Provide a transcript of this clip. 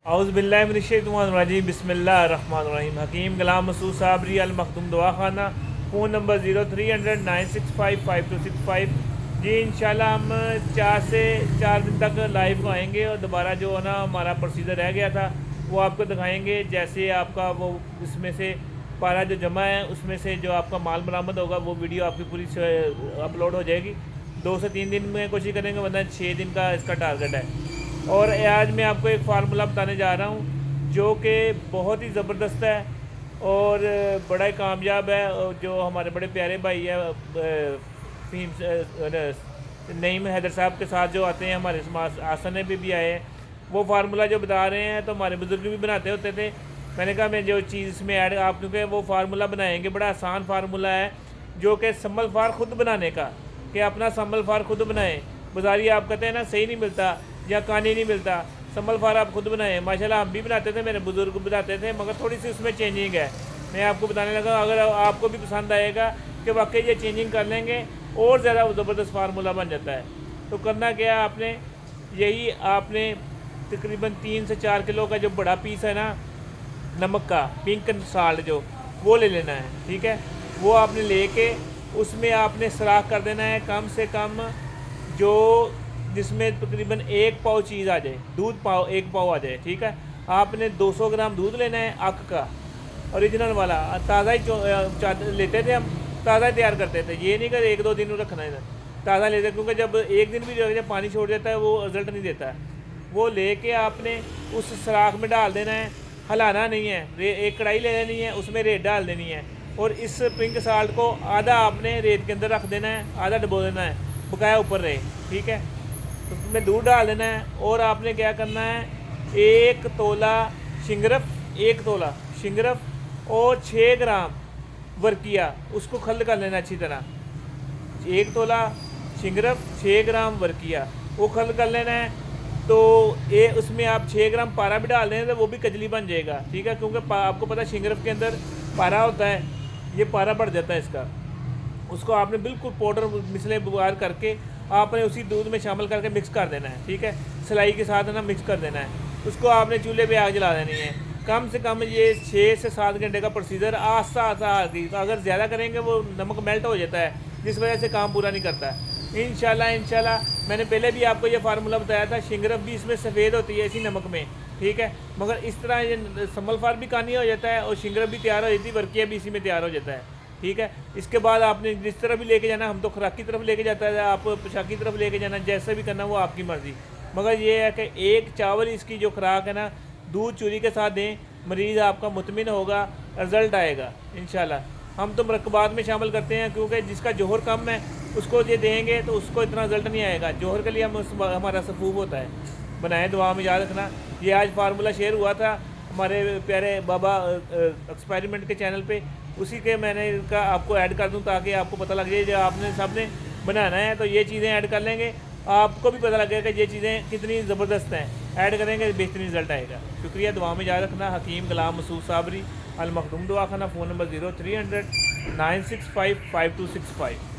اعوذ باللہ من الشیطان الرجیم بسم اللہ الرحمن الرحیم حکیم غلام مسعود صابری المخدوم دعا خانہ فون نمبر 0300-965-5265 جی انشاءاللہ ہم 4 دن تک لائیو آئیں گے اور دوبارہ جو ہے نا ہمارا پروسیجر رہ گیا تھا وہ آپ کو دکھائیں گے. جیسے آپ کا وہ اس میں سے پارا جو جمع ہے اس میں سے جو آپ کا مال برآمد ہوگا وہ ویڈیو آپ کی پوری اپلوڈ ہو جائے گی. 2 سے 3 دن میں کوشش کریں گے ورنہ 6 دن کا اس کا ٹارگٹ ہے. اور آج میں آپ کو ایک فارمولہ بتانے جا رہا ہوں جو کہ بہت ہی زبردست ہے اور بڑا ہی کامیاب ہے. جو ہمارے بڑے پیارے بھائی ہیں نعیم حیدر صاحب کے ساتھ جو آتے ہیں ہمارے آسن میں بھی آئے ہیں وہ فارمولہ جو بتا رہے ہیں تو ہمارے بزرگ بھی بناتے ہوتے تھے. میں نے کہا میں جو چیز اس میں ایڈ آپ کیونکہ وہ فارمولہ بنائیں گے بڑا آسان فارمولہ ہے جو کہ سمبل فار خود بنانے کا کہ اپنا سمبل فار خود بنائیں. بازاری آپ کہتے ہیں نا صحیح نہیں ملتا یا کانی نہیں ملتا, سمبل فار آپ خود بنائیں. ماشاءاللہ ہم بھی بناتے تھے, میرے بزرگ بناتے تھے, مگر تھوڑی سی اس میں چینجنگ ہے. میں آپ کو بتانے لگا اگر آپ کو بھی پسند آئے گا کہ واقعی یہ چینجنگ کر لیں گے اور زیادہ زبردست فارمولہ بن جاتا ہے. تو کرنا کیا آپ نے, یہی آپ نے تقریباً 3 سے 4 کلو کا جو بڑا پیس ہے نا نمک کا پنک سالٹ جو وہ لے لینا ہے. ٹھیک ہے, وہ آپ نے لے کے اس میں آپ نے سراخ کر دینا ہے کم سے کم جو جس میں تقریباً 1 پاؤ چیز آ جائے, دودھ پاؤ 1 پاؤ آ جائے. ٹھیک ہے, آپ نے 200 گرام دودھ لینا ہے اک کا اوریجنل والا. تازہ ہی لیتے تھے ہم, تازہ ہی تیار کرتے تھے. یہ نہیں کہ 1-2 دن رکھنا ہے, تازہ لیتے کیونکہ جب 1 دن بھی جب پانی چھوڑ دیتا ہے وہ رزلٹ نہیں دیتا ہے. وہ لے کے آپ نے اس سراخ میں ڈال دینا ہے, ہلانا نہیں ہے. ایک کڑھائی لے لینی ہے, اس میں ریت ڈال دینی ہے اور اس پنک سالٹ کو آدھا آپ نے ریت کے اندر رکھ دینا ہے, آدھا ڈبو دینا ہے, بقایا اوپر رہے. ٹھیک ہے, اس میں دودھ ڈال دینا ہے اور آپ نے کیا کرنا ہے 1 تولہ شنگرف, 1 تولہ شنگرف اور 6 گرام ورکیہ اس کو خلط کر لینا اچھی طرح. 1 تولہ شنگرف 6 گرام ورکیہ وہ خلط کر لینا ہے. تو اس میں آپ 6 گرام پارا بھی ڈال دیں تو وہ بھی کجلی بن جائے گا. ٹھیک ہے, کیونکہ آپ کو پتہ شنگرف کے اندر پارا ہوتا ہے, یہ پارا بڑھ جاتا ہے اس کا. اس کو آپ نے بالکل پاؤڈر مسلے بغار کر کے آپ نے اسی دودھ میں شامل کر کے مکس کر دینا ہے. ٹھیک ہے, سلائی کے ساتھ نا مکس کر دینا ہے. اس کو آپ نے چولہے پہ آگ جلا دینی ہے. کم سے کم یہ 6 سے 7 گھنٹے کا پروسیجر آہستہ آہستہ. اگر زیادہ کریں گے وہ نمک میلٹ ہو جاتا ہے جس وجہ سے کام پورا نہیں کرتا. انشاءاللہ میں نے پہلے بھی آپ کو یہ فارمولہ بتایا تھا. شنگرف بھی اس میں سفید ہوتی ہے اسی نمک میں. ٹھیک ہے, مگر اس طرح یہ سمبل فار بھی کانی ہو جاتا ہے اور شنگرف بھی تیار ہو جاتی ہے, ورکیہ بھی اسی میں تیار ہو جاتا ہے. ٹھیک ہے, اس کے بعد آپ نے جس طرح بھی لے کے جانا, ہم تو خوراک کی طرف لے کے جاتا ہے, آپ پوشاک کی طرف لے کے جانا, جیسے بھی کرنا وہ آپ کی مرضی. مگر یہ ہے کہ 1 چاول اس کی جو خوراک ہے نا دودھ چوری کے ساتھ دیں, مریض آپ کا مطمئن ہوگا, رزلٹ آئے گا انشاءاللہ. ہم تو مرکبات میں شامل کرتے ہیں کیونکہ جس کا جوہر کم ہے اس کو یہ دیں گے تو اس کو اتنا رزلٹ نہیں آئے گا. جوہر کے لیے ہمارا صفوف ہوتا ہے. بنائیں, دعا میں یاد رکھنا. یہ آج فارمولہ شیئر ہوا تھا ہمارے پیارے بابا ایکسپیریمنٹ کے چینل پہ, اسی کے میں نے کا آپ کو ایڈ کر دوں تاکہ آپ کو پتہ لگ جائے. جو آپ نے سب نے بنانا ہے تو یہ چیزیں ایڈ کر لیں گے, آپ کو بھی پتہ لگے گا کہ یہ چیزیں کتنی زبردست ہیں. ایڈ کریں گے بہترین رزلٹ آئے گا. شکریہ, دعا میں یاد رکھنا. حکیم غلام مسعود صابری المخدوم دعا خانہ, فون نمبر 0300-965-5265.